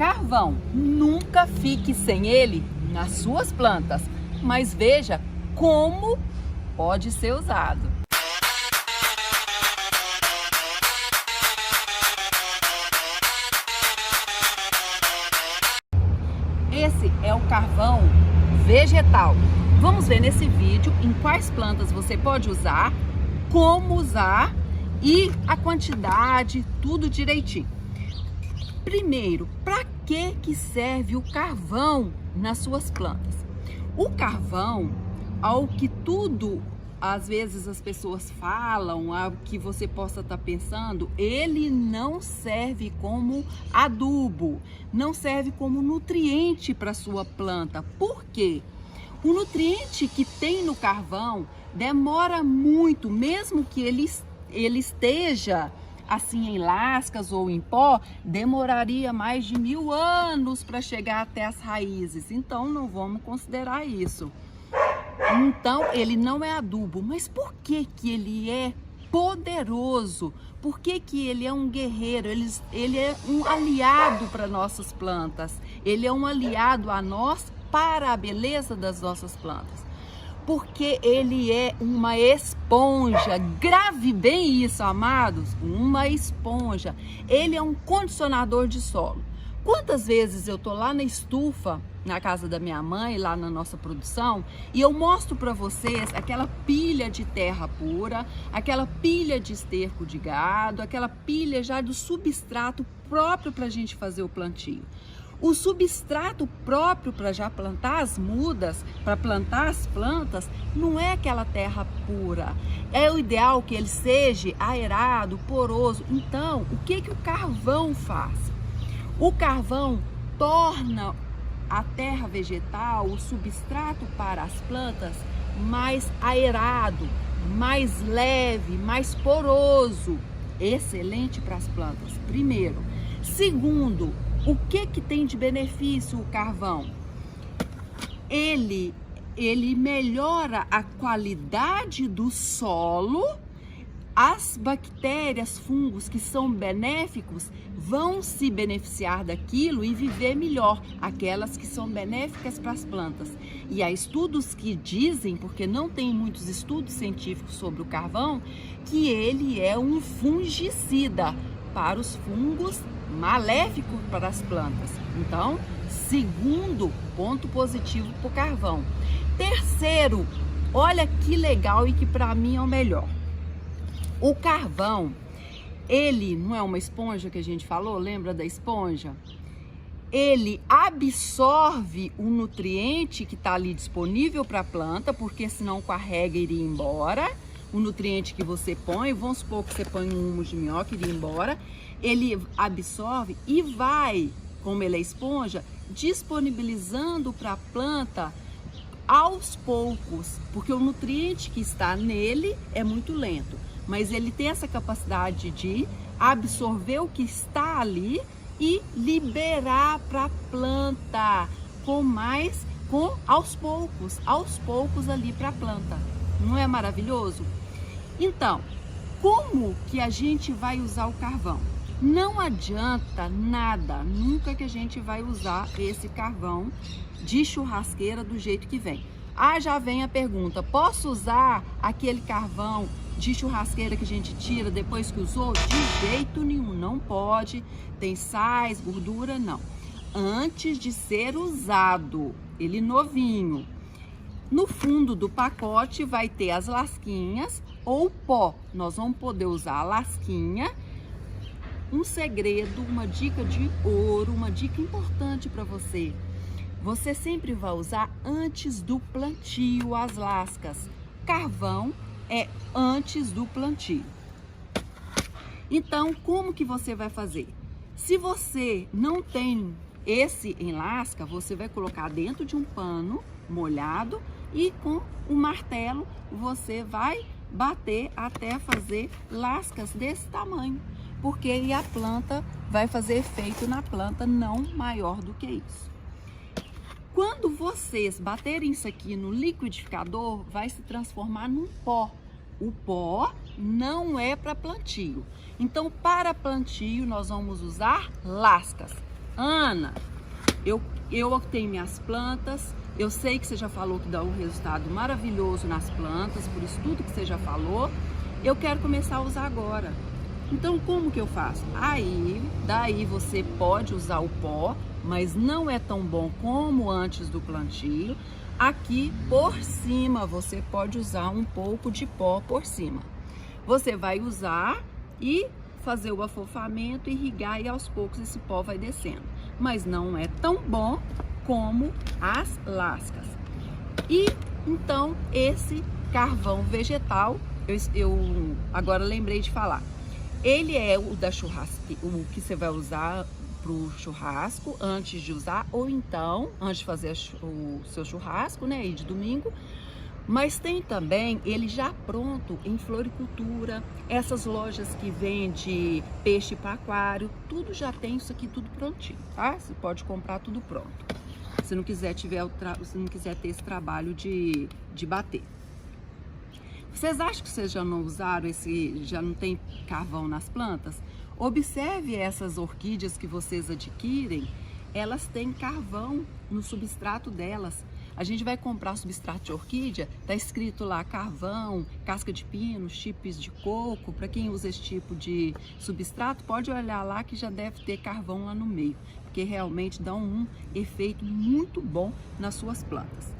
Carvão, nunca fique sem ele nas suas plantas, mas veja como pode ser usado. Esse é o carvão vegetal. Vamos ver nesse vídeo em quais plantas você pode usar, como usar e a quantidade, tudo direitinho. Primeiro, para que serve o carvão nas suas plantas? O carvão, ao que tudo, às vezes as pessoas falam, ao que você possa estar pensando, ele não serve como adubo, não serve como nutriente para sua planta. Por quê? O nutriente que tem no carvão demora muito, mesmo que ele esteja assim em lascas ou em pó, demoraria mais de 1000 anos para chegar até as raízes. Então não vamos considerar isso. Então ele não é adubo. Mas por que ele é poderoso? Por que ele é um guerreiro? Ele é um aliado para nossas plantas. Ele é um aliado a nós para a beleza das nossas plantas. Porque ele é uma esponja. Grave bem isso, amados, uma esponja. Ele é um condicionador de solo. Quantas vezes eu tô lá na estufa, na casa da minha mãe, lá na nossa produção, e eu mostro para vocês aquela pilha de terra pura, aquela pilha de esterco de gado, aquela pilha já do substrato próprio para a gente fazer o plantio. O substrato próprio para já plantar as mudas, para plantar as plantas, não é aquela terra pura. É o ideal que ele seja aerado, poroso. Então, o que o carvão faz? O carvão torna a terra vegetal, o substrato para as plantas, mais aerado, mais leve, mais poroso. Excelente para as plantas, primeiro. Segundo, o que tem de benefício o carvão? Ele melhora a qualidade do solo. As bactérias, fungos que são benéficos vão se beneficiar daquilo e viver melhor, aquelas que são benéficas para as plantas. E há estudos que dizem, porque não tem muitos estudos científicos sobre o carvão, que ele é um fungicida para os fungos, maléfico para as plantas. Então, segundo ponto positivo para o carvão. Terceiro, olha que legal e que para mim é o melhor. O carvão, ele não é uma esponja que a gente falou? Lembra da esponja? Ele absorve o nutriente que está ali disponível para a planta, porque senão carrega e iria embora. O nutriente que você põe, vamos supor que você põe um humus de minhoca e iria embora. Ele absorve e vai, como ele é esponja, disponibilizando para a planta aos poucos, porque o nutriente que está nele é muito lento, mas ele tem essa capacidade de absorver o que está ali e liberar para a planta aos poucos ali para a planta. Não é maravilhoso? Então, como que a gente vai usar o carvão? Não adianta nada, nunca que a gente vai usar esse carvão de churrasqueira do jeito que vem. Já vem a pergunta, posso usar aquele carvão de churrasqueira que a gente tira depois que usou? De jeito nenhum, não pode, tem sais, gordura, não. Antes de ser usado, ele novinho. No fundo do pacote vai ter as lasquinhas ou pó, nós vamos poder usar a lasquinha. Um segredo, uma dica de ouro, uma dica importante para você. Você sempre vai usar antes do plantio as lascas. Carvão é antes do plantio. Então, como que você vai fazer? Se você não tem esse em lasca, você vai colocar dentro de um pano molhado e com o martelo você vai bater até fazer lascas desse tamanho. Porque aí a planta vai fazer efeito na planta, não maior do que isso. Quando vocês baterem isso aqui no liquidificador, vai se transformar num pó. O pó não é para plantio. Então, para plantio, nós vamos usar lascas. Ana, eu tenho minhas plantas, eu sei que você já falou que dá um resultado maravilhoso nas plantas, por isso tudo que você já falou, eu quero começar a usar agora. Então como que eu faço? Daí você pode usar o pó, mas não é tão bom como antes do plantio. Aqui por cima você pode usar um pouco de pó por cima. Você vai usar e fazer o afofamento, irrigar e aos poucos esse pó vai descendo. Mas não é tão bom como as lascas. E então esse carvão vegetal, eu agora lembrei de falar. Ele é o da churrasco, o que você vai usar para o churrasco antes de usar, ou então antes de fazer o seu churrasco, né, e de domingo. Mas tem também ele já pronto em floricultura, essas lojas que vendem peixe para aquário, tudo já tem isso aqui tudo prontinho, tá? Você pode comprar tudo pronto. Se não quiser ter esse trabalho de bater. Vocês acham que vocês já não usaram já não tem carvão nas plantas? Observe essas orquídeas que vocês adquirem, elas têm carvão no substrato delas. A gente vai comprar substrato de orquídea, tá escrito lá carvão, casca de pino, chips de coco. Para quem usa esse tipo de substrato, pode olhar lá que já deve ter carvão lá no meio, porque realmente dá um efeito muito bom nas suas plantas.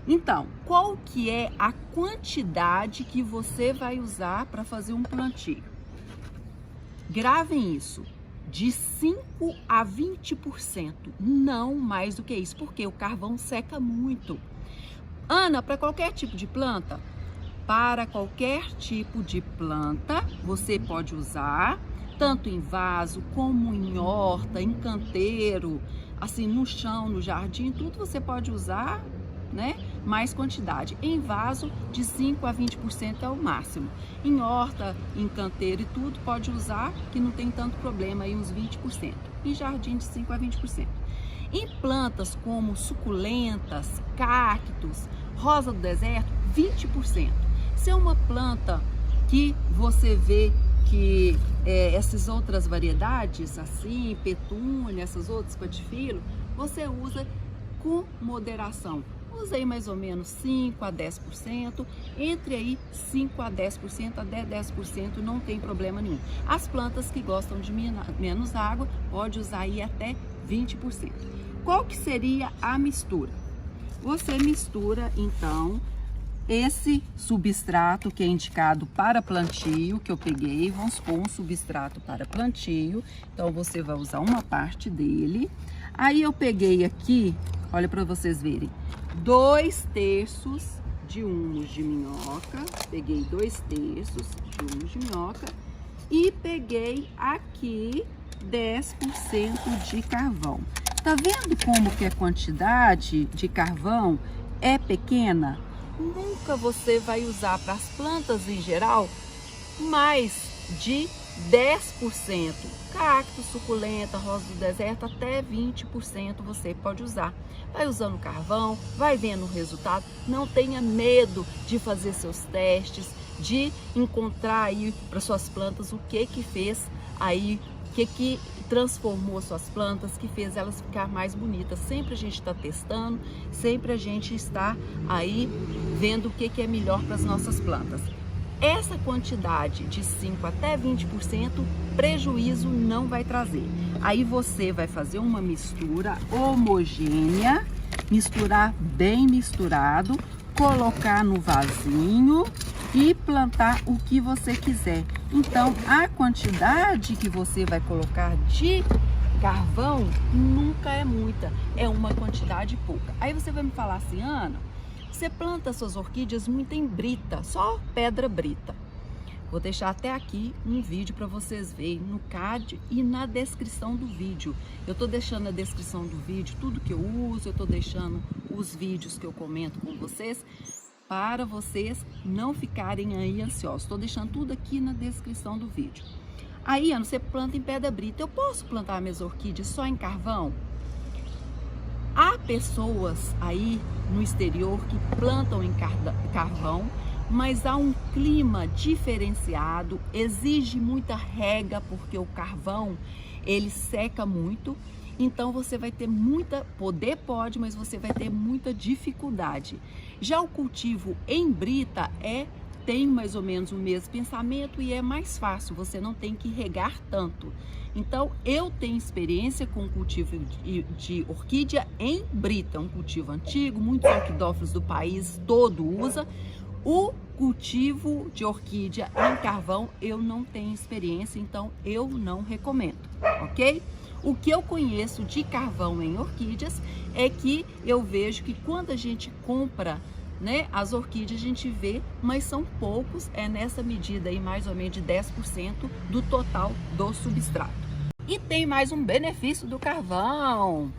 Então, qual que é a quantidade que você vai usar para fazer um plantio? Gravem isso, de 5 a 20%, não mais do que isso, porque o carvão seca muito. Ana, para qualquer tipo de planta? Para qualquer tipo de planta, você pode usar, tanto em vaso, como em horta, em canteiro, assim, no chão, no jardim, tudo você pode usar, né? Mais quantidade. Em vaso, de 5 a 20% é o máximo. Em horta, em canteiro e tudo, pode usar, que não tem tanto problema, aí uns 20%. Em jardim, de 5 a 20%. Em plantas como suculentas, cactos, rosa do deserto, 20%. Se é uma planta que você vê que essas outras variedades, assim, petúnia, essas outras, patifilo, você usa com moderação. Usei mais ou menos 5 a 10%, entre aí 5 a 10%, até 10% não tem problema nenhum. As plantas que gostam de menos água, pode usar aí até 20%. Qual que seria a mistura? Você mistura então esse substrato que é indicado para plantio, que eu peguei, vamos supor um substrato para plantio, então você vai usar uma parte dele. Aí eu peguei aqui, olha para vocês verem, 2/3 de humus de minhoca, peguei 2/3 de humus de minhoca e peguei aqui 10% de carvão. Tá vendo como que a quantidade de carvão é pequena? Nunca você vai usar para as plantas em geral mais de 10%. Cacto, suculenta, rosa do deserto, até 20% você pode usar. Vai usando carvão, vai vendo o resultado. Não tenha medo de fazer seus testes, de encontrar aí para suas plantas o que fez aí, o que transformou suas plantas, que fez elas ficar mais bonitas. Sempre a gente está testando, sempre a gente está aí vendo o que é melhor para as nossas plantas. Essa quantidade de 5 até 20%, prejuízo não vai trazer. Aí você vai fazer uma mistura homogênea, misturar bem misturado, colocar no vasinho e plantar o que você quiser. Então, a quantidade que você vai colocar de carvão nunca é muita, é uma quantidade pouca. Aí você vai me falar assim, Ana, você planta suas orquídeas muito em brita, só pedra brita. Vou deixar até aqui um vídeo para vocês verem no card e na descrição do vídeo. Eu tô deixando na descrição do vídeo tudo que eu uso, eu tô deixando os vídeos que eu comento com vocês, para vocês não ficarem aí ansiosos. Estou deixando tudo aqui na descrição do vídeo. Aí, Ana, você planta em pedra brita. Eu posso plantar minhas orquídeas só em carvão? Há pessoas aí no exterior que plantam em carvão, mas há um clima diferenciado, exige muita rega, porque o carvão ele seca muito Então você vai ter poder pode, mas você vai ter muita dificuldade. Já o cultivo em brita tem mais ou menos o mesmo pensamento e é mais fácil, você não tem que regar tanto. Então, eu tenho experiência com o cultivo de orquídea em brita, um cultivo antigo, muitos orquidófilos do país todo usa. O cultivo de orquídea em carvão, eu não tenho experiência, então eu não recomendo, ok? O que eu conheço de carvão em orquídeas é que eu vejo que quando a gente compra, né, as orquídeas a gente vê, mas são poucos, é nessa medida aí mais ou menos de 10% do total do substrato. E tem mais um benefício do carvão.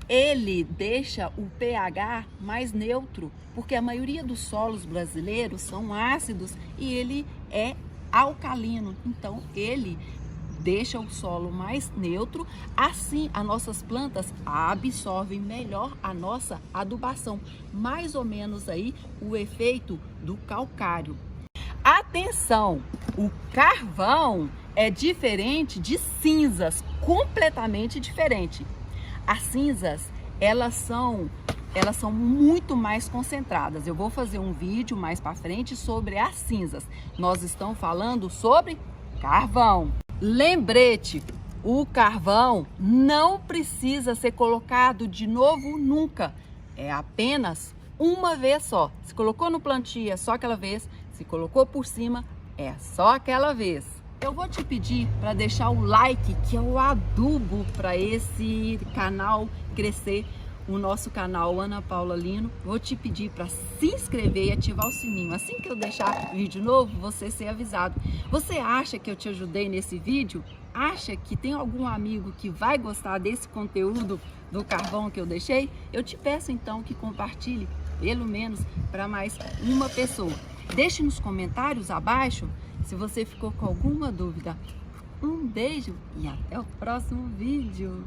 Ele deixa o pH mais neutro, porque a maioria dos solos brasileiros são ácidos e ele é alcalino. Então ele deixa o solo mais neutro, assim as nossas plantas absorvem melhor a nossa adubação, mais ou menos aí o efeito do calcário. Atenção, o carvão é diferente de cinzas, completamente diferente. As cinzas, elas são muito mais concentradas. Eu vou fazer um vídeo mais para frente sobre as cinzas. Nós estamos falando sobre carvão. Lembrete, o carvão não precisa ser colocado de novo nunca. É apenas uma vez só. Se colocou no plantio, é só aquela vez. Se colocou por cima, é só aquela vez. Eu vou te pedir para deixar o like, que é o adubo para esse canal crescer. O nosso canal Ana Paula Lino, vou te pedir para se inscrever e ativar o sininho. Assim que eu deixar vídeo novo, você ser avisado. Você acha que eu te ajudei nesse vídeo? Acha que tem algum amigo que vai gostar desse conteúdo do carvão que eu deixei? Eu te peço então que compartilhe, pelo menos para mais uma pessoa. Deixe nos comentários abaixo se você ficou com alguma dúvida. Um beijo e até o próximo vídeo.